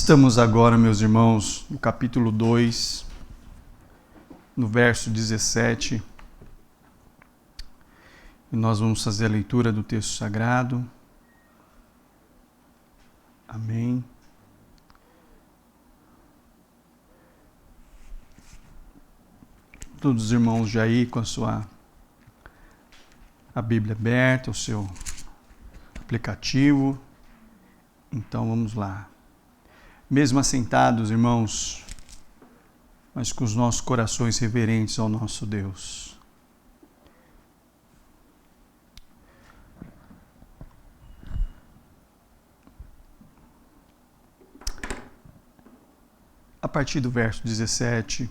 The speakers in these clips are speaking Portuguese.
Estamos agora, meus irmãos, no capítulo 2, no verso 17. E nós vamos fazer a leitura do texto sagrado. Amém. Todos os irmãos já aí com a Bíblia aberta, o seu aplicativo. Então vamos lá. Mesmo assentados, irmãos, mas com os nossos corações reverentes ao nosso Deus. A partir do verso 17,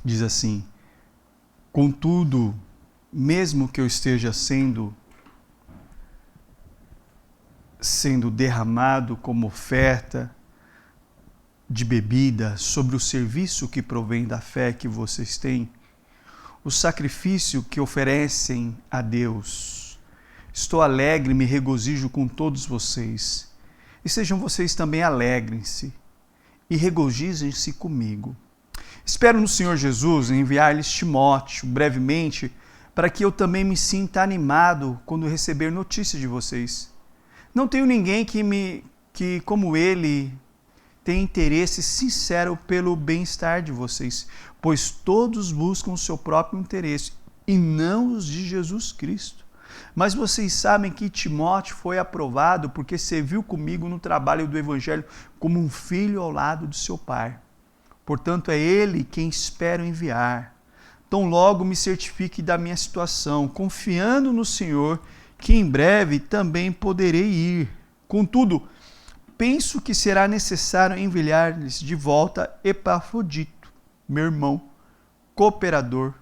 diz assim: Contudo, mesmo que eu esteja sendo derramado como oferta de bebida sobre o serviço que provém da fé que vocês têm, o sacrifício que oferecem a Deus, estou alegre e me regozijo com todos vocês. E sejam vocês também alegrem-se e regozijem-se comigo. Espero no Senhor Jesus enviar-lhes Timóteo brevemente, para que eu também me sinta animado quando receber notícia de vocês. Não tenho ninguém que, como ele, tem interesse sincero pelo bem-estar de vocês, pois todos buscam o seu próprio interesse e não os de Jesus Cristo. Mas vocês sabem que Timóteo foi aprovado porque serviu comigo no trabalho do Evangelho como um filho ao lado de seu pai. Portanto, é ele quem espero enviar. Tão logo me certifique da minha situação, confiando no Senhor, que em breve também poderei ir. Contudo, penso que será necessário enviar-lhes de volta Epafrodito, meu irmão, cooperador,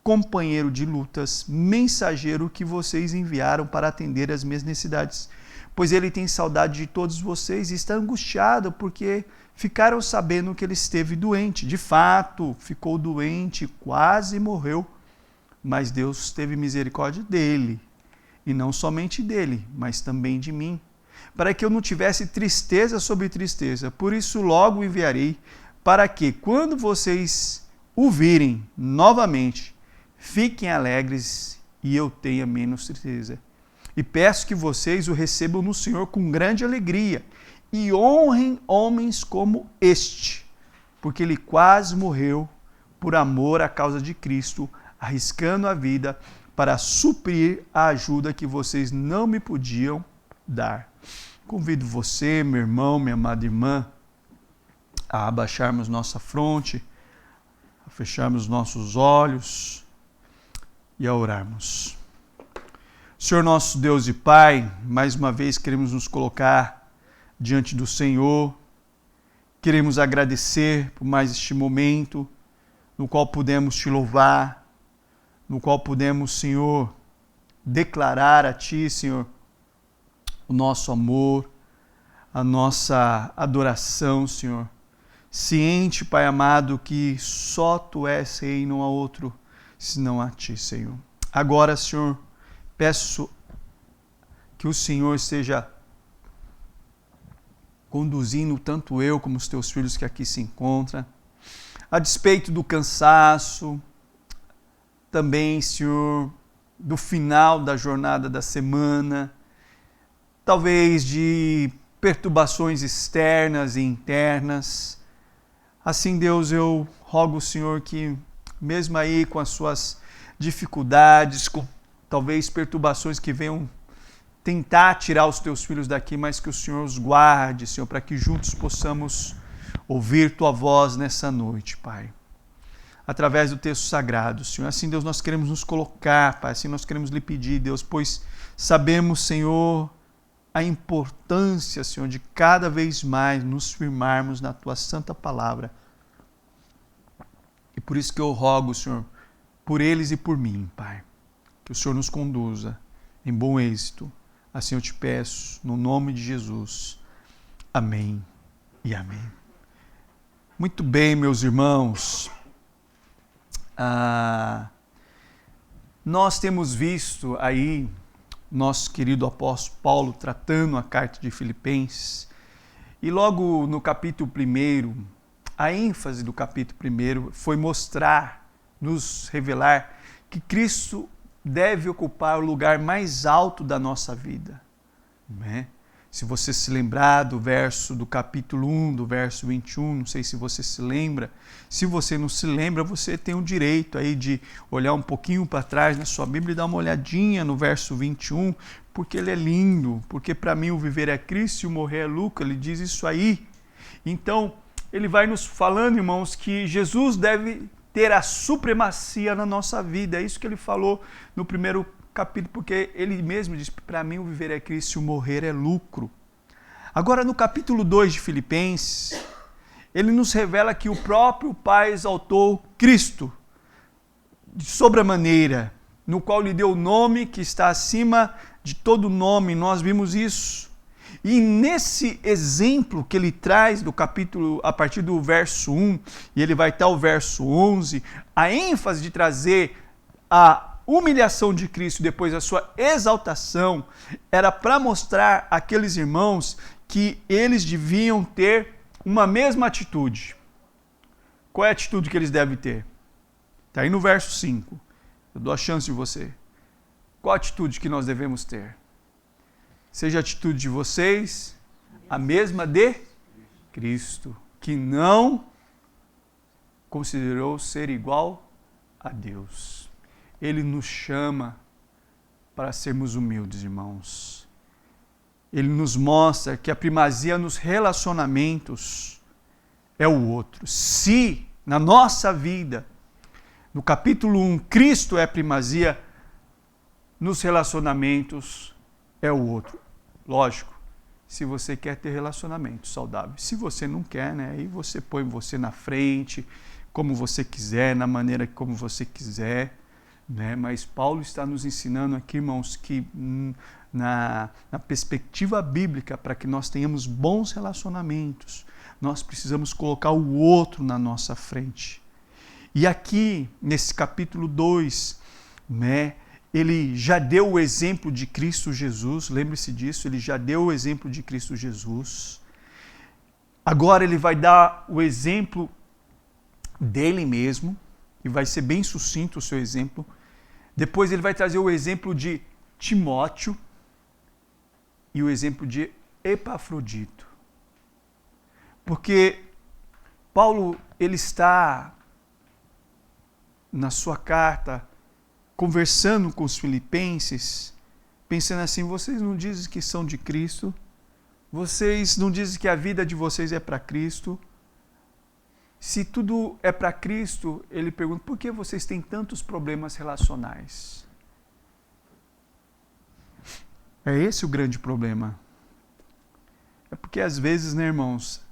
companheiro de lutas, mensageiro que vocês enviaram para atender às minhas necessidades, pois ele tem saudade de todos vocês e está angustiado porque ficaram sabendo que ele esteve doente. De fato, ficou doente, quase morreu, mas Deus teve misericórdia dele. E não somente dele, mas também de mim, para que eu não tivesse tristeza sobre tristeza. Por isso logo enviarei, para que, quando vocês o virem novamente, fiquem alegres e eu tenha menos tristeza. E peço que vocês o recebam no Senhor com grande alegria e honrem homens como este, porque ele quase morreu por amor à causa de Cristo, arriscando a vida para suprir a ajuda que vocês não me podiam dar. Convido você, meu irmão, minha amada irmã, a abaixarmos nossa fronte, a fecharmos nossos olhos e a orarmos. Senhor nosso Deus e Pai, mais uma vez queremos nos colocar diante do Senhor, queremos agradecer por mais este momento no qual pudemos te louvar, no qual podemos, Senhor, declarar a Ti, Senhor, o nosso amor, a nossa adoração, Senhor. Ciente, Pai amado, que só Tu és Rei e não há outro, senão a Ti, Senhor. Agora, Senhor, peço que o Senhor esteja conduzindo tanto eu como os Teus filhos que aqui se encontram, a despeito do cansaço, também, Senhor, do final da jornada da semana, talvez de perturbações externas e internas. Assim, Deus, eu rogo, Senhor, que mesmo aí com as suas dificuldades, com talvez perturbações que venham tentar tirar os teus filhos daqui, mas que o Senhor os guarde, Senhor, para que juntos possamos ouvir tua voz nessa noite, Pai. Através do texto sagrado, Senhor. Assim, Deus, nós queremos nos colocar, Pai, assim nós queremos lhe pedir, Deus, pois sabemos, Senhor, a importância, Senhor, de cada vez mais nos firmarmos na Tua santa palavra. E por isso que eu rogo, Senhor, por eles e por mim, Pai, que o Senhor nos conduza em bom êxito. Assim eu te peço, no nome de Jesus. Amém e amém. Muito bem, meus irmãos. Nós temos visto aí nosso querido apóstolo Paulo tratando a carta de Filipenses E logo no capítulo 1, a ênfase do capítulo 1 foi mostrar, nos revelar, que Cristo deve ocupar o lugar mais alto da nossa vida. Né? Se você se lembrar do capítulo 1, do verso 21, não sei se você se lembra. Se você não se lembra, você tem o direito aí de olhar um pouquinho para trás na sua Bíblia e dar uma olhadinha no verso 21, porque ele é lindo, porque para mim o viver é Cristo e o morrer é lucro, ele diz isso aí. Então, ele vai nos falando, irmãos, que Jesus deve ter a supremacia na nossa vida. É isso que ele falou no primeiro capítulo, porque ele mesmo diz, para mim o viver é Cristo e o morrer é lucro. Agora no capítulo 2 de Filipenses, ele nos revela que o próprio Pai exaltou Cristo de sobremaneira, no qual lhe deu o nome que está acima de todo nome. Nós vimos isso. E nesse exemplo que ele traz do capítulo, a partir do verso 1, e ele vai até o verso 11, a ênfase de trazer a humilhação de Cristo depois da sua exaltação era para mostrar àqueles irmãos que eles deviam ter uma mesma atitude. Qual é a atitude que eles devem ter? Está aí no verso 5. Eu dou a chance de você. Qual a atitude que nós devemos ter? Seja a atitude de vocês a mesma de Cristo, que não considerou ser igual a Deus. Ele nos chama para sermos humildes, irmãos. Ele nos mostra que a primazia nos relacionamentos é o outro. Se na nossa vida, no capítulo 1, Cristo é a primazia, nos relacionamentos é o outro. Lógico, se você quer ter relacionamento saudável. Se você não quer, né, aí você põe você na frente, como você quiser, na maneira como você quiser. Né? Mas Paulo está nos ensinando aqui, irmãos, que na perspectiva bíblica, para que nós tenhamos bons relacionamentos, nós precisamos colocar o outro na nossa frente. E aqui, nesse capítulo 2, né, ele já deu o exemplo de Cristo Jesus, lembre-se disso, ele já deu o exemplo de Cristo Jesus. Agora ele vai dar o exemplo dele mesmo, e vai ser bem sucinto o seu exemplo. Depois ele vai trazer o exemplo de Timóteo e o exemplo de Epafrodito. Porque Paulo, ele está na sua carta conversando com os filipenses, pensando assim, vocês não dizem que são de Cristo, vocês não dizem que a vida de vocês é para Cristo. Se tudo é para Cristo, ele pergunta, por que vocês têm tantos problemas relacionais? É esse o grande problema. É porque às vezes, né, irmãos,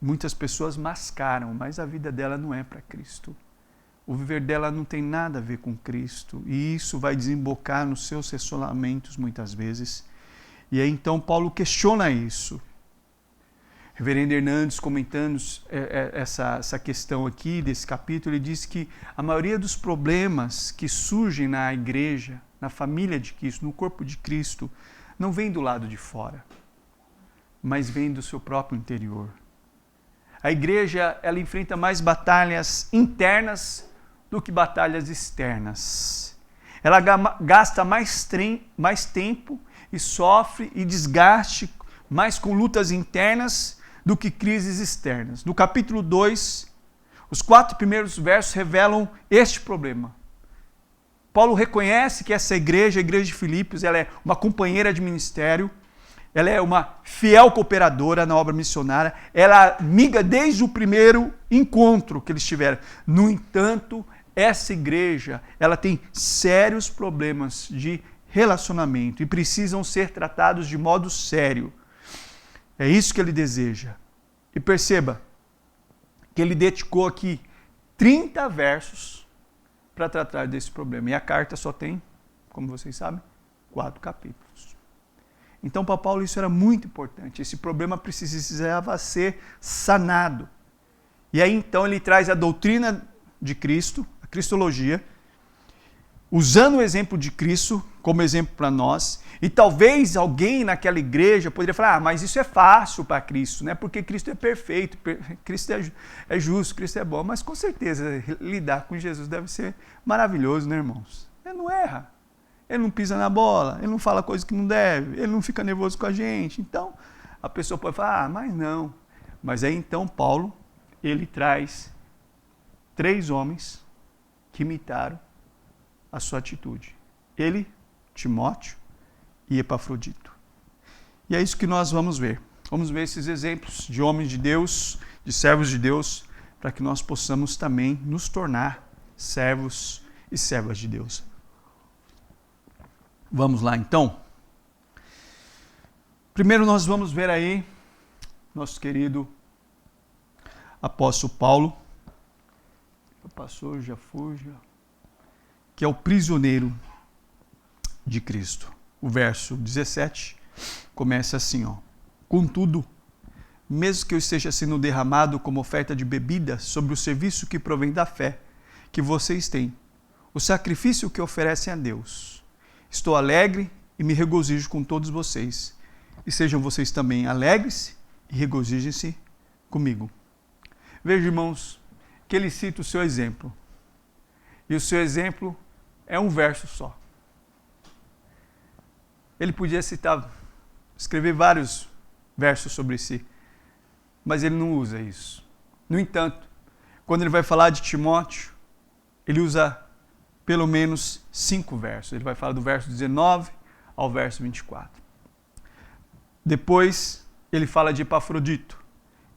muitas pessoas mascaram, mas a vida dela não é para Cristo. O viver dela não tem nada a ver com Cristo. E isso vai desembocar nos seus relacionamentos muitas vezes. E aí então Paulo questiona isso. Reverendo Hernandes, comentando essa questão aqui, desse capítulo, ele diz que a maioria dos problemas que surgem na igreja, na família de Cristo, no corpo de Cristo, não vem do lado de fora, mas vem do seu próprio interior. A igreja, ela enfrenta mais batalhas internas do que batalhas externas. Ela gasta mais tempo e sofre e desgaste mais com lutas internas do que crises externas. No capítulo 2, os 4 primeiros versos revelam este problema. Paulo reconhece que essa igreja, a igreja de Filipos, ela é uma companheira de ministério, ela é uma fiel cooperadora na obra missionária, ela é amiga desde o primeiro encontro que eles tiveram. No entanto, essa igreja, ela tem sérios problemas de relacionamento e precisam ser tratados de modo sério. É isso que ele deseja. E perceba que ele dedicou aqui 30 versos para tratar desse problema. E a carta só tem, como vocês sabem, 4 capítulos. Então, para Paulo, isso era muito importante. Esse problema precisava ser sanado. E aí, então, ele traz a doutrina de Cristo, a cristologia, usando o exemplo de Cristo como exemplo para nós, e talvez alguém naquela igreja poderia falar, mas isso é fácil para Cristo, né? Porque Cristo é perfeito, Cristo é justo, Cristo é bom, mas com certeza lidar com Jesus deve ser maravilhoso, né, irmãos? Ele não erra, ele não pisa na bola, ele não fala coisa que não deve, ele não fica nervoso com a gente, então a pessoa pode falar, mas não. Mas aí então Paulo, ele traz 3 homens que imitaram a sua atitude. Ele, Timóteo e Epafrodito. E é isso que nós vamos ver. Vamos ver esses exemplos de homens de Deus, de servos de Deus, para que nós possamos também nos tornar servos e servas de Deus. Vamos lá então. Primeiro nós vamos ver aí nosso querido apóstolo Paulo. Passou, já foi, que é o prisioneiro de Cristo. O verso 17 começa assim, ó. Contudo, mesmo que eu esteja sendo derramado como oferta de bebida sobre o serviço que provém da fé que vocês têm, o sacrifício que oferecem a Deus, estou alegre e me regozijo com todos vocês. E sejam vocês também alegres e regozijem-se comigo. Veja, irmãos, que ele cita o seu exemplo. E o seu exemplo é um verso só. Ele podia escrever vários versos sobre si, mas ele não usa isso. No entanto, quando ele vai falar de Timóteo, ele usa pelo menos 5 versos. Ele vai falar do verso 19 ao verso 24. Depois, ele fala de Epafrodito.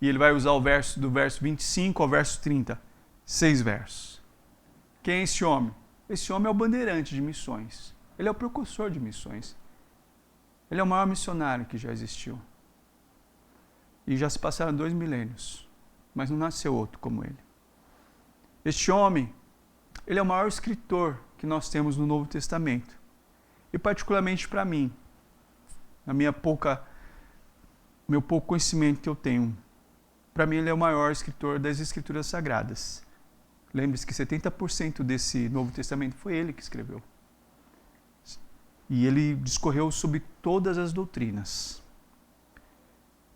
E ele vai usar do verso 25 ao verso 30. 6 versos. Quem é esse homem? Esse homem é o bandeirante de missões. Ele é o precursor de missões. Ele é o maior missionário que já existiu. E já se passaram 2 milênios. Mas não nasceu outro como ele. Este homem, ele é o maior escritor que nós temos no Novo Testamento. E particularmente para mim, meu pouco conhecimento que eu tenho, para mim ele é o maior escritor das Escrituras Sagradas. Lembre-se que 70% desse Novo Testamento foi ele que escreveu. E ele discorreu sobre todas as doutrinas.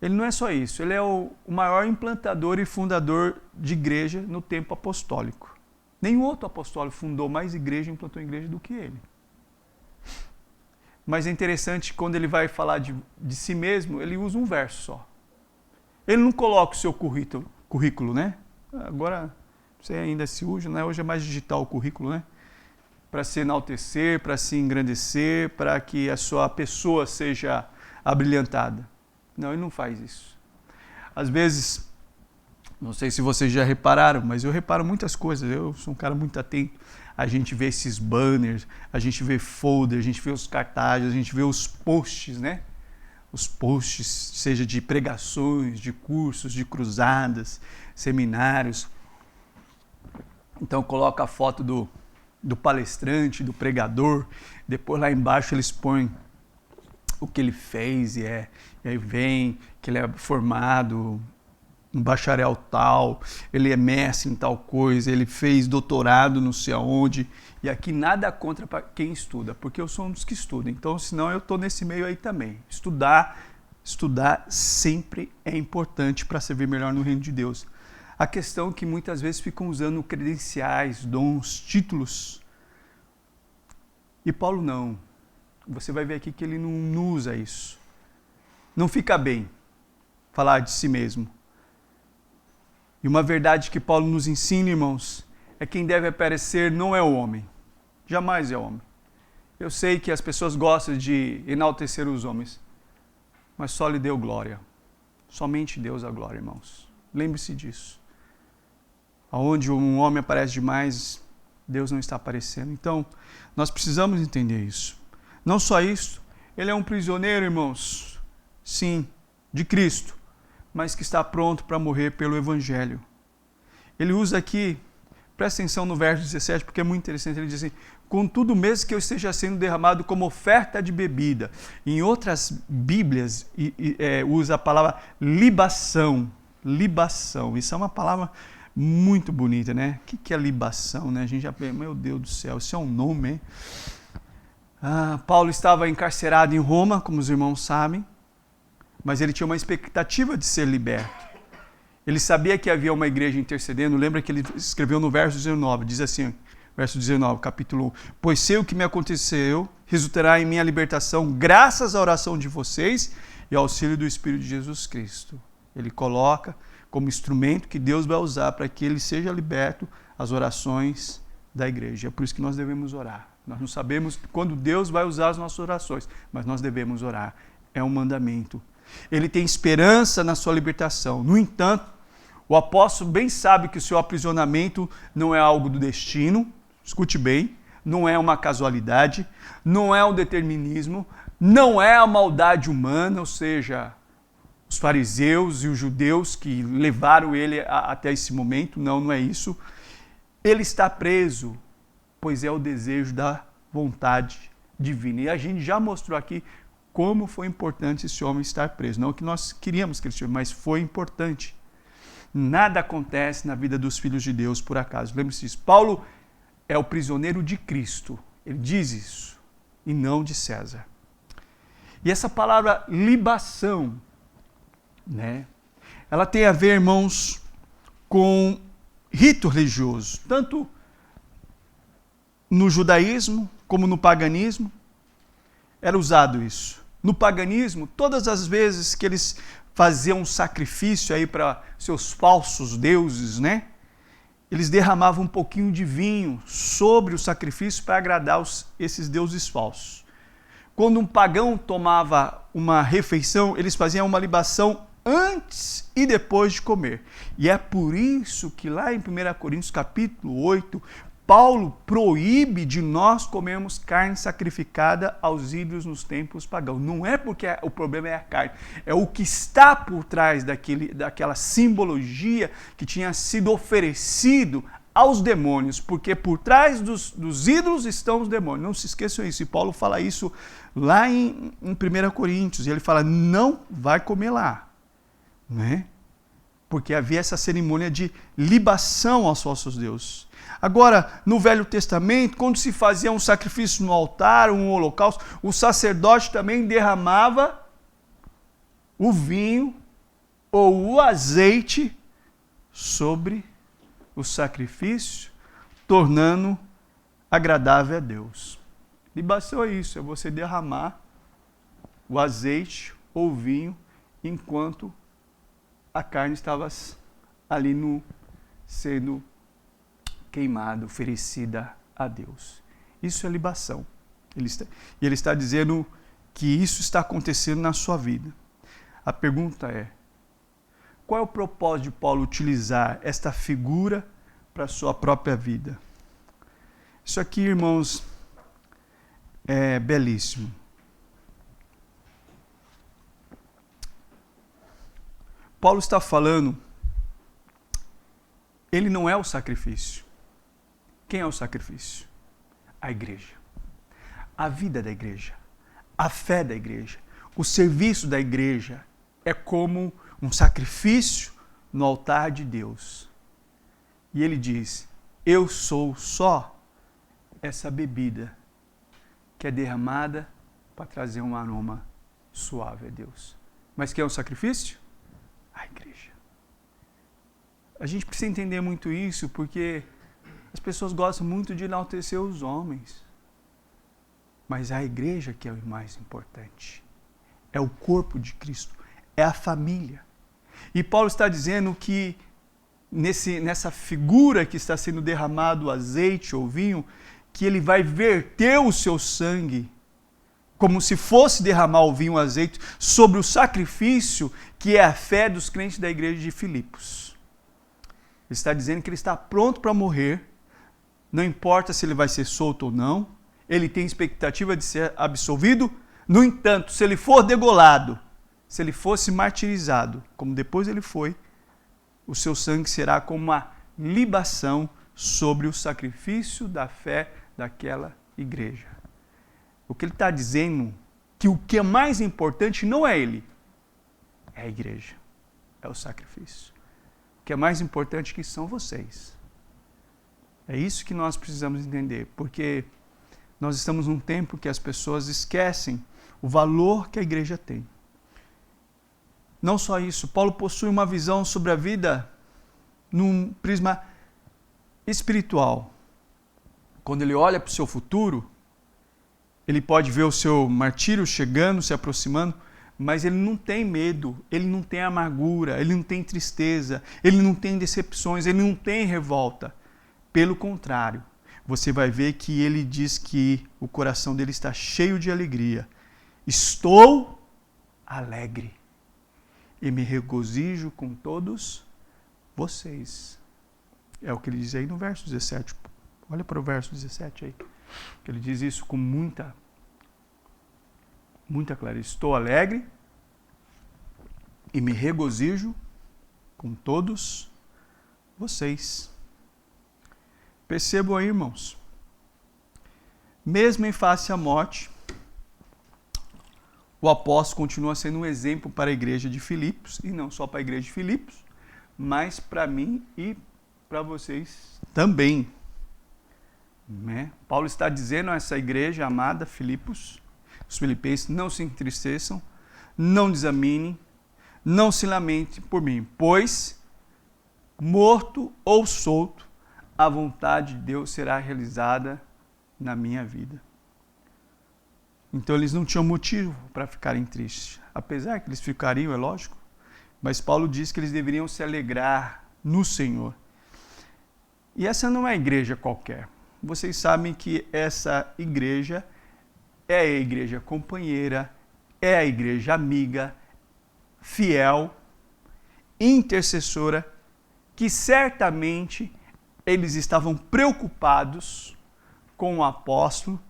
Ele não é só isso, ele é o maior implantador e fundador de igreja no tempo apostólico. Nenhum outro apostólico fundou mais igreja e implantou igreja do que ele. Mas é interessante, quando ele vai falar de si mesmo, ele usa um verso só. Ele não coloca o seu currículo, né? Agora, você ainda se usa, né? Hoje é mais digital o currículo, né? Para se enaltecer, para se engrandecer, para que a sua pessoa seja abrilhantada. Não, ele não faz isso. Às vezes, não sei se vocês já repararam, mas eu reparo muitas coisas, eu sou um cara muito atento. A gente vê esses banners, a gente vê folder, a gente vê os cartazes, a gente vê os posts, né? Os posts, seja de pregações, de cursos, de cruzadas, seminários. Então coloca a foto do palestrante, do pregador, depois lá embaixo eles põem o que ele fez e aí vem que ele é formado um bacharel tal, ele é mestre em tal coisa, ele fez doutorado não sei aonde, e aqui nada contra para quem estuda, porque eu sou um dos que estuda, então senão eu estou nesse meio aí também. Estudar sempre é importante para servir melhor no reino de Deus. A questão é que muitas vezes ficam usando credenciais, dons, títulos, e Paulo não. Você vai ver aqui que ele não usa isso. Não fica bem falar de si mesmo. E uma verdade que Paulo nos ensina, irmãos, é que quem deve aparecer não é o homem. Jamais é o homem. Eu sei que as pessoas gostam de enaltecer os homens, mas só lhe deu glória. Somente Deus a glória, irmãos. Lembre-se disso. Aonde um homem aparece demais, Deus não está aparecendo. Então, nós precisamos entender isso. Não só isso, ele é um prisioneiro, irmãos, sim, de Cristo, mas que está pronto para morrer pelo Evangelho. Ele usa aqui, presta atenção no verso 17, porque é muito interessante, ele diz assim, contudo mesmo que eu esteja sendo derramado como oferta de bebida. Em outras Bíblias usa a palavra libação, libação. Isso é uma palavra muito bonita, né? O que é libação, né? A gente já pensa, meu Deus do céu, isso é um nome, hein? Paulo estava encarcerado em Roma, como os irmãos sabem, mas ele tinha uma expectativa de ser liberto. Ele sabia que havia uma igreja intercedendo. Lembra que ele escreveu no verso 19, diz assim, verso 19, capítulo 1, pois sei o que me aconteceu, resultará em minha libertação, graças à oração de vocês e ao auxílio do Espírito de Jesus Cristo. Ele coloca como instrumento que Deus vai usar para que ele seja liberto as orações da igreja. É por isso que nós devemos orar. Nós não sabemos quando Deus vai usar as nossas orações, mas nós devemos orar. É um mandamento. Ele tem esperança na sua libertação. No entanto, o apóstolo bem sabe que o seu aprisionamento não é algo do destino, escute bem, não é uma casualidade, não é um determinismo, não é a maldade humana, ou seja, os fariseus e os judeus que levaram ele até esse momento, não é isso. Ele está preso, pois é o desejo da vontade divina. E a gente já mostrou aqui como foi importante esse homem estar preso. Não que nós queríamos que ele estivesse, mas foi importante. Nada acontece na vida dos filhos de Deus por acaso. Lembre-se disso. Paulo é o prisioneiro de Cristo. Ele diz isso, e não de César. E essa palavra libação, né? Ela tem a ver, irmãos, com rito religioso, tanto no judaísmo como no paganismo. Era usado isso. No paganismo, todas as vezes que eles faziam um sacrifício aí para seus falsos deuses, né? Eles derramavam um pouquinho de vinho sobre o sacrifício para agradar esses deuses falsos. Quando um pagão tomava uma refeição, eles faziam uma libação antes e depois de comer. E é por isso que lá em 1 Coríntios capítulo 8, Paulo proíbe de nós comermos carne sacrificada aos ídolos nos templos pagãos. Não é porque o problema é a carne, é o que está por trás daquela simbologia que tinha sido oferecido aos demônios, porque por trás dos ídolos estão os demônios. Não se esqueçam isso. E Paulo fala isso lá em 1 Coríntios. E ele fala, não vai comer lá, né? Porque havia essa cerimônia de libação aos falsos deuses. Agora, no Velho Testamento, quando se fazia um sacrifício no altar, um holocausto, o sacerdote também derramava o vinho ou o azeite sobre o sacrifício, tornando agradável a Deus. Libação é isso, é você derramar o azeite ou o vinho enquanto a carne estava ali sendo queimada, oferecida a Deus. Isso é libação. Ele está dizendo que isso está acontecendo na sua vida. A pergunta é, qual é o propósito de Paulo utilizar esta figura para a sua própria vida? Isso aqui, irmãos, é belíssimo. Paulo está falando, ele não é o sacrifício. Quem é o sacrifício? A igreja. A vida da igreja. A fé da igreja. O serviço da igreja é como um sacrifício no altar de Deus. E ele diz, eu sou só essa bebida que é derramada para trazer um aroma suave a Deus. Mas quem é o sacrifício? A igreja. A gente precisa entender muito isso, porque as pessoas gostam muito de enaltecer os homens. Mas é a igreja que é o mais importante. É o corpo de Cristo. É a família. E Paulo está dizendo que nessa figura que está sendo derramado o azeite ou vinho, que ele vai verter o seu sangue, como se fosse derramar o vinho ou azeite, sobre o sacrifício que é a fé dos crentes da igreja de Filipos. Ele está dizendo que ele está pronto para morrer, não importa se ele vai ser solto ou não, ele tem expectativa de ser absolvido, no entanto, se ele for degolado, se ele fosse martirizado, como depois ele foi, o seu sangue será como uma libação sobre o sacrifício da fé daquela igreja. O que ele está dizendo que o que é mais importante não é ele, é a igreja, é o sacrifício. que é mais importante, que são vocês. É isso que nós precisamos entender, porque nós estamos num tempo que as pessoas esquecem o valor que a igreja tem. Não só isso, Paulo possui uma visão sobre a vida num prisma espiritual. Quando ele olha para o seu futuro, ele pode ver o seu martírio chegando, se aproximando, mas ele não tem medo, ele não tem amargura, ele não tem tristeza, ele não tem decepções, ele não tem revolta. Pelo contrário, você vai ver que ele diz que o coração dele está cheio de alegria. Estou alegre e me regozijo com todos vocês. É o que ele diz aí no verso 17. Olha para o verso 17 aí. Ele diz isso com muita clareza. Estou alegre e me regozijo com todos vocês. Percebam aí, irmãos. Mesmo em face à morte, o apóstolo continua sendo um exemplo para a igreja de Filipos, e não só para a igreja de Filipos, mas para mim e para vocês também. Né? Paulo está dizendo a essa igreja amada, Filipos, os filipenses, não se entristeçam, não desaminem, não se lamentem por mim, pois, morto ou solto, a vontade de Deus será realizada na minha vida. Então eles não tinham motivo para ficarem tristes, apesar que eles ficariam, é lógico, mas Paulo diz que eles deveriam se alegrar no Senhor. E essa não é a igreja qualquer. Vocês sabem que essa igreja é a igreja companheira, é a igreja amiga, fiel, intercessora, que certamente eles estavam preocupados com o apóstolo,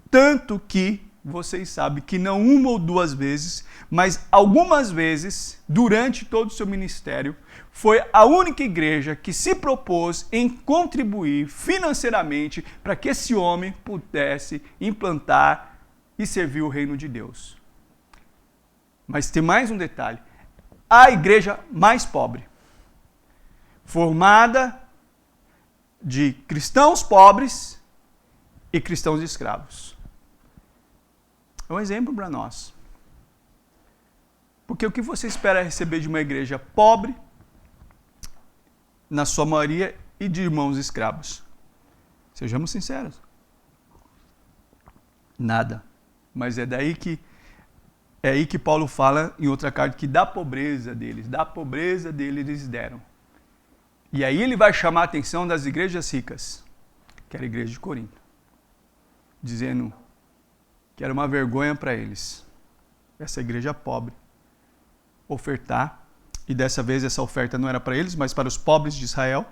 tanto que vocês sabem que não uma ou duas vezes, mas algumas vezes, durante todo o seu ministério, foi a única igreja que se propôs em contribuir financeiramente para que esse homem pudesse implantar e servir o reino de Deus. Mas tem mais um detalhe. A igreja mais pobre, formada de cristãos pobres e cristãos escravos. É um exemplo para nós. Porque o que você espera receber de uma igreja pobre, na sua maioria, e de irmãos escravos? Sejamos sinceros. Nada. Mas é aí que Paulo fala em outra carta que da pobreza deles eles deram. E aí ele vai chamar a atenção das igrejas ricas, que era a igreja de Corinto, dizendo que era uma vergonha para eles, essa igreja pobre, ofertar, e dessa vez essa oferta não era para eles, mas para os pobres de Israel,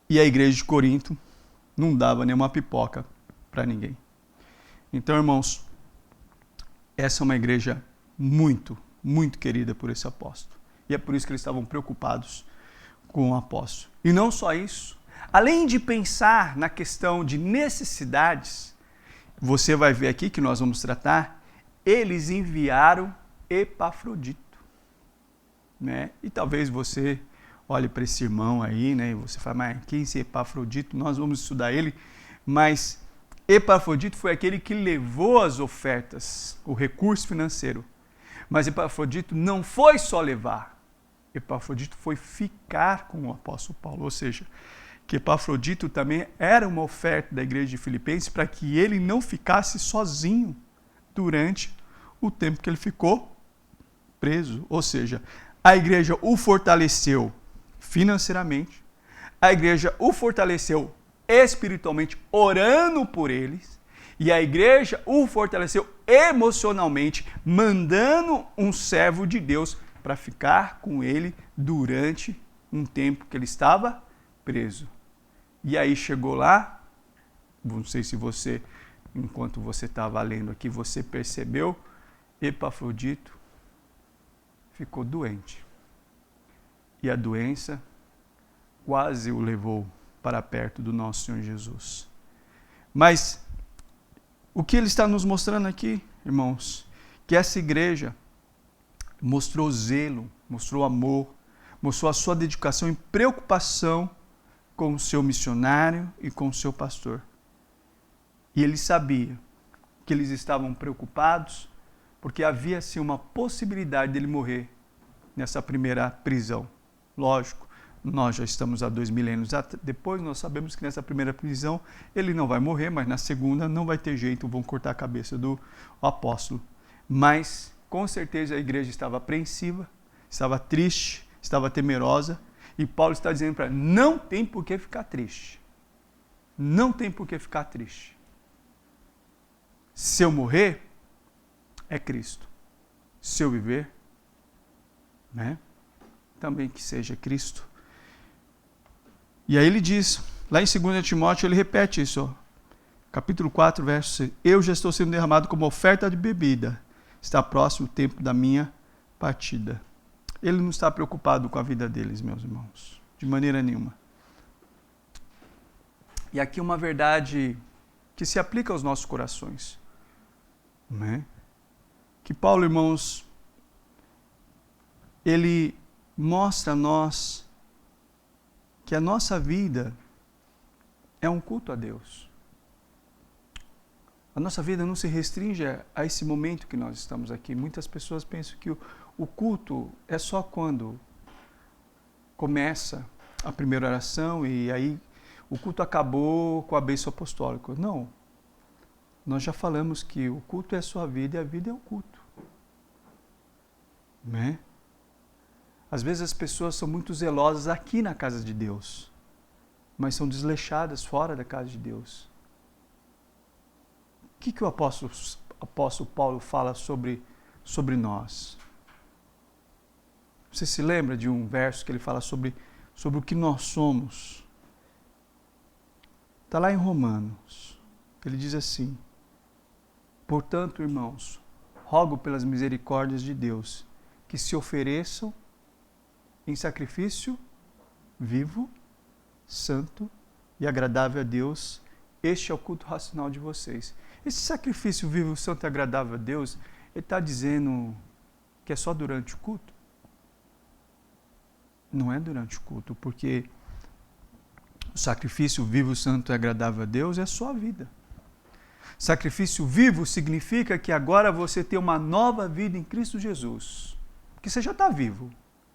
e a igreja de Corinto não dava nenhuma pipoca para ninguém. Então, irmãos, essa é uma igreja muito, muito querida por esse apóstolo, e é por isso que eles estavam preocupados com o apóstolo. E não só isso, além de pensar na questão de necessidades, você vai ver aqui que nós vamos tratar, eles enviaram Epafrodito. Né? E talvez você olhe para esse irmão aí, né? E você fala, mas quem é esse Epafrodito? Nós vamos estudar ele, mas Epafrodito foi aquele que levou as ofertas, o recurso financeiro. Mas Epafrodito não foi só levar, Epafrodito foi ficar com o apóstolo Paulo, ou seja, que Epafrodito também era uma oferta da igreja de Filipenses para que ele não ficasse sozinho durante o tempo que ele ficou preso. Ou seja, a igreja o fortaleceu financeiramente, a igreja o fortaleceu espiritualmente, orando por eles, e a igreja o fortaleceu emocionalmente, mandando um servo de Deus para ficar com ele durante um tempo que ele estava preso. E aí chegou lá, não sei se você, enquanto você estava lendo aqui, você percebeu, Epafrodito ficou doente. E a doença quase o levou para perto do nosso Senhor Jesus. Mas o que ele está nos mostrando aqui, irmãos, que essa igreja mostrou zelo, mostrou amor, mostrou a sua dedicação e preocupação com o seu missionário e com o seu pastor. E ele sabia que eles estavam preocupados porque havia sim uma possibilidade dele morrer nessa primeira prisão. Lógico, nós já estamos há 2 milênios depois, nós sabemos que nessa primeira prisão ele não vai morrer, mas na segunda não vai ter jeito, vão cortar a cabeça do apóstolo. Mas, com certeza, a igreja estava apreensiva, estava triste, estava temerosa, e Paulo está dizendo para ela, não tem por que ficar triste. Não tem por que ficar triste. Se eu morrer, é Cristo. Se eu viver, né? Também que seja Cristo. E aí ele diz, lá em 2 Timóteo, ele repete isso, ó. Capítulo 4, verso 6. Eu já estou sendo derramado como oferta de bebida. Está próximo o tempo da minha partida. Ele não está preocupado com a vida deles, meus irmãos. De maneira nenhuma. E aqui uma verdade que se aplica aos nossos corações. Né? Que Paulo, irmãos, ele mostra a nós que a nossa vida é um culto a Deus. A nossa vida não se restringe a esse momento que nós estamos aqui. Muitas pessoas pensam que o culto é só quando começa a primeira oração e aí o culto acabou com a bênção apostólica. Não. Nós já falamos que o culto é a sua vida e a vida é o culto. Né? Às vezes as pessoas são muito zelosas aqui na casa de Deus, mas são desleixadas fora da casa de Deus. O que o apóstolo Paulo fala sobre nós? Você se lembra de um verso que ele fala sobre o que nós somos? Está lá em Romanos. Ele diz assim, portanto, irmãos, rogo pelas misericórdias de Deus, que se ofereçam em sacrifício vivo, santo e agradável a Deus. Este é o culto racional de vocês. Esse sacrifício vivo, santo e agradável a Deus, ele está dizendo que é só durante o culto? Não é durante o culto, porque o sacrifício vivo, santo e agradável a Deus é a sua vida. Sacrifício vivo significa que agora você tem uma nova vida em Cristo Jesus. Porque você já está vivo.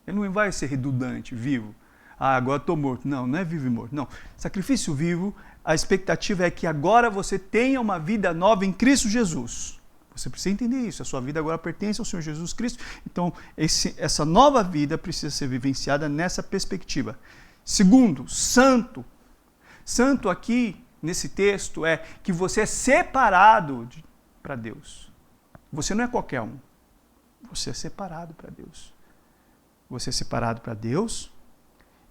Ele não vai ser redundante, vivo. Ah, agora estou morto. Não, não é vivo e morto. Não. Sacrifício vivo, a expectativa é que agora você tenha uma vida nova em Cristo Jesus. Você precisa entender isso. A sua vida agora pertence ao Senhor Jesus Cristo. Então, essa nova vida precisa ser vivenciada nessa perspectiva. Segundo, santo. Santo aqui, nesse texto, é que você é separado para Deus. Você não é qualquer um. Você é separado para Deus. Você é separado para Deus,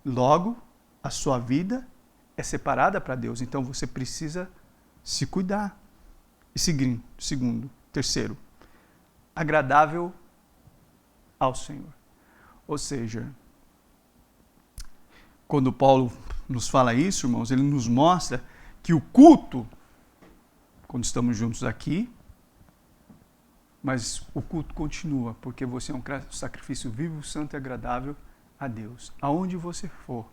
logo, a sua vida é separada para Deus. Então, você precisa se cuidar. E segundo, terceiro, agradável ao Senhor. Ou seja, quando Paulo nos fala isso, irmãos, ele nos mostra que o culto, quando estamos juntos aqui, mas o culto continua, porque você é um sacrifício vivo, santo e agradável a Deus. Aonde você for,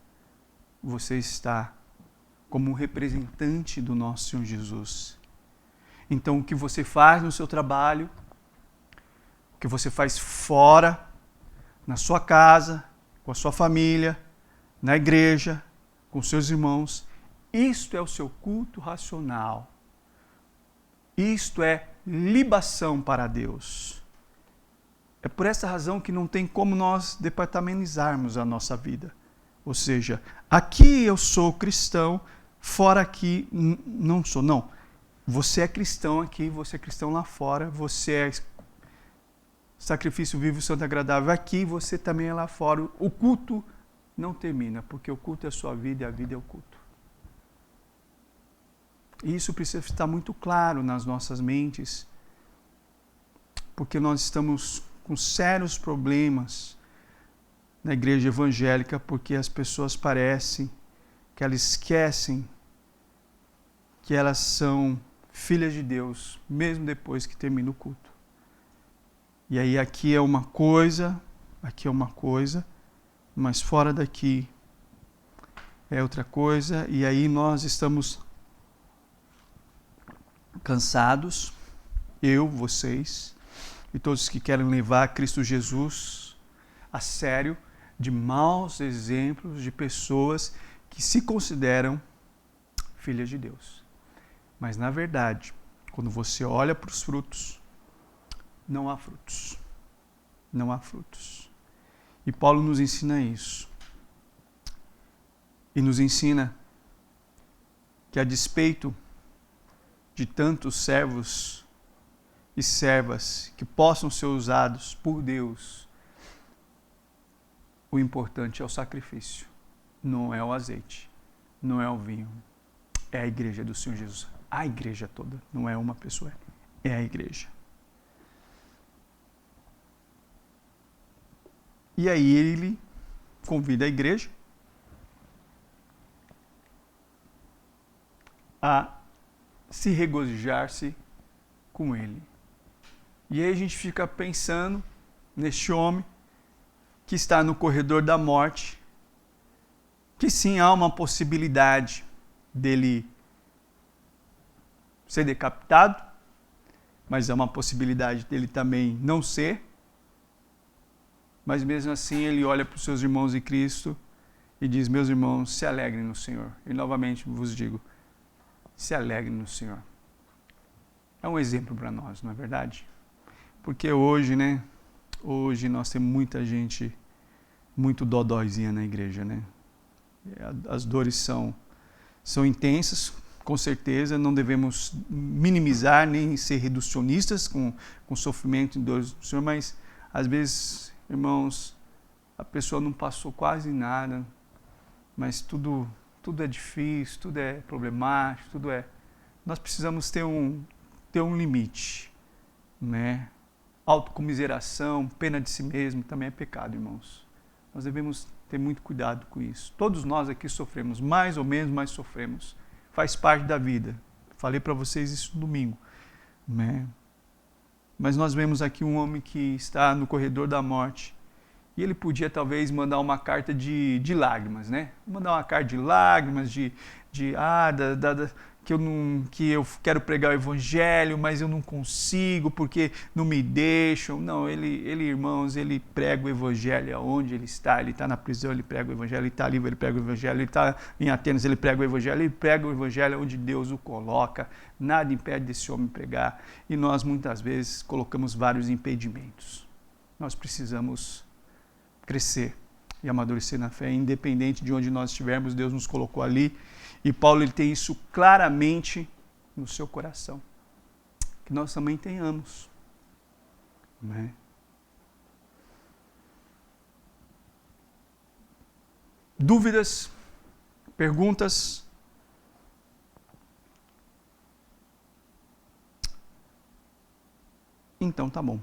você está como um representante do nosso Senhor Jesus. Então, o que você faz no seu trabalho, o que você faz fora, na sua casa, com a sua família, na igreja, com seus irmãos, isto é o seu culto racional. Isto é libação para Deus. É por essa razão que não tem como nós departamentalizarmos a nossa vida. Ou seja, aqui eu sou cristão, fora aqui não sou. Não. Você é cristão aqui, você é cristão lá fora, você é sacrifício vivo, santo e agradável aqui, você também é lá fora. O culto não termina, porque o culto é a sua vida e a vida é o culto. E isso precisa estar muito claro nas nossas mentes, porque nós estamos com sérios problemas na igreja evangélica, porque as pessoas parecem que elas esquecem que elas são filhas de Deus, mesmo depois que termina o culto. E aí aqui é uma coisa, aqui é uma coisa, mas fora daqui é outra coisa, e aí nós estamos cansados, eu, vocês, e todos que querem levar Cristo Jesus a sério, de maus exemplos de pessoas que se consideram filhas de Deus. Mas, na verdade, quando você olha para os frutos, não há frutos. Não há frutos. E Paulo nos ensina isso. E nos ensina que, a despeito de tantos servos e servas que possam ser usados por Deus, o importante é o sacrifício, não é o azeite, não é o vinho, é a igreja do Senhor Jesus. A igreja toda, não é uma pessoa, é a igreja. E aí ele convida a igreja a se regozijar-se com ele. E aí a gente fica pensando neste homem que está no corredor da morte, que sim, há uma possibilidade dele ser decapitado, mas há uma possibilidade dele também não ser. Mas mesmo assim ele olha para os seus irmãos em Cristo e diz: meus irmãos, se alegrem no Senhor. E novamente vos digo, se alegrem no Senhor. É um exemplo para nós, não é verdade? Porque hoje, né? Hoje nós temos muita gente muito dodóizinha na igreja, né? As dores são intensas, com certeza. Não devemos minimizar nem ser reducionistas com sofrimento e dores do Senhor, mas às vezes, irmãos, a pessoa não passou quase nada, mas tudo é difícil, tudo é problemático, tudo é... Nós precisamos ter um limite, né? Autocomiseração, pena de si mesmo também é pecado, irmãos. Nós devemos ter muito cuidado com isso. Todos nós aqui sofremos, mais ou menos, mas sofremos. Faz parte da vida. Falei para vocês isso no domingo, né? Mas nós vemos aqui um homem que está no corredor da morte e ele podia talvez mandar uma carta de lágrimas, né? Mandar uma carta de lágrimas, que eu quero pregar o evangelho, mas eu não consigo porque não me deixam. Não, ele, irmãos, ele prega o evangelho aonde ele está na prisão, ele prega o evangelho, ele está livre, ele prega o evangelho, ele está em Atenas, ele prega o evangelho onde Deus o coloca. Nada impede desse homem pregar. E nós muitas vezes colocamos vários impedimentos. Nós precisamos crescer e amadurecer na fé, independente de onde nós estivermos, Deus nos colocou ali. E Paulo ele tem isso claramente no seu coração. Que nós também tenhamos. Né? Dúvidas? Perguntas? Então tá bom.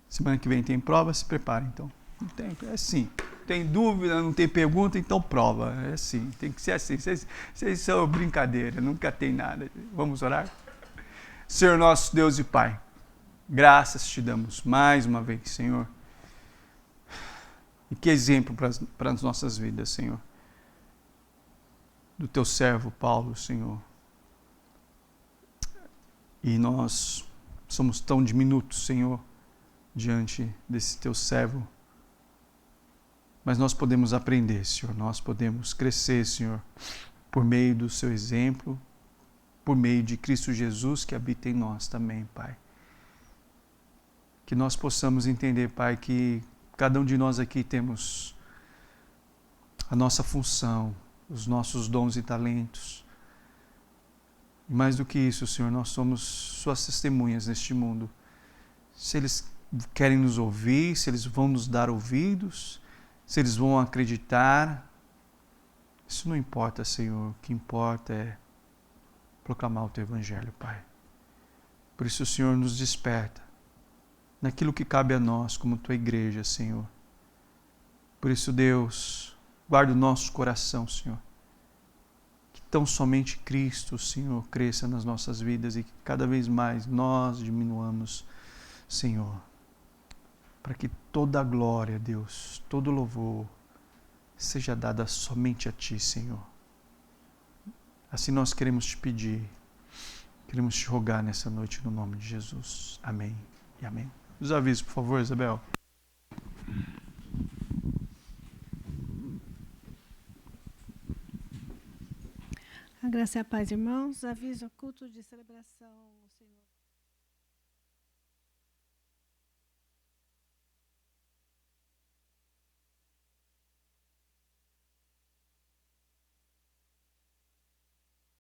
Semana que vem tem prova, se prepare então. Não tem, é assim. Tem dúvida, não tem pergunta, então prova. É assim, tem que ser assim. Vocês são brincadeira, nunca tem nada. Vamos orar? Senhor nosso Deus e Pai, graças te damos mais uma vez, Senhor. E que exemplo para as nossas vidas, Senhor. Do teu servo Paulo, Senhor. E nós somos tão diminutos, Senhor, diante desse teu servo. Mas nós podemos aprender, Senhor, nós podemos crescer, Senhor, por meio do seu exemplo, por meio de Cristo Jesus que habita em nós também, Pai. Que nós possamos entender, Pai, que cada um de nós aqui temos a nossa função, os nossos dons e talentos. E mais do que isso, Senhor, nós somos suas testemunhas neste mundo. Se eles querem nos ouvir, se eles vão nos dar ouvidos, se eles vão acreditar, isso não importa, Senhor. O que importa é proclamar o teu evangelho, Pai. Por isso o Senhor nos desperta naquilo que cabe a nós como tua igreja, Senhor. Por isso, Deus, guarda o nosso coração, Senhor. Que tão somente Cristo, Senhor, cresça nas nossas vidas e que cada vez mais nós diminuamos, Senhor, para que toda a glória, Deus, todo louvor seja dada somente a Ti, Senhor. Assim nós queremos te pedir, queremos te rogar nessa noite no nome de Jesus. Amém e amém. Os avisos, por favor, Isabel. A graça e a paz, irmãos. Aviso culto de celebração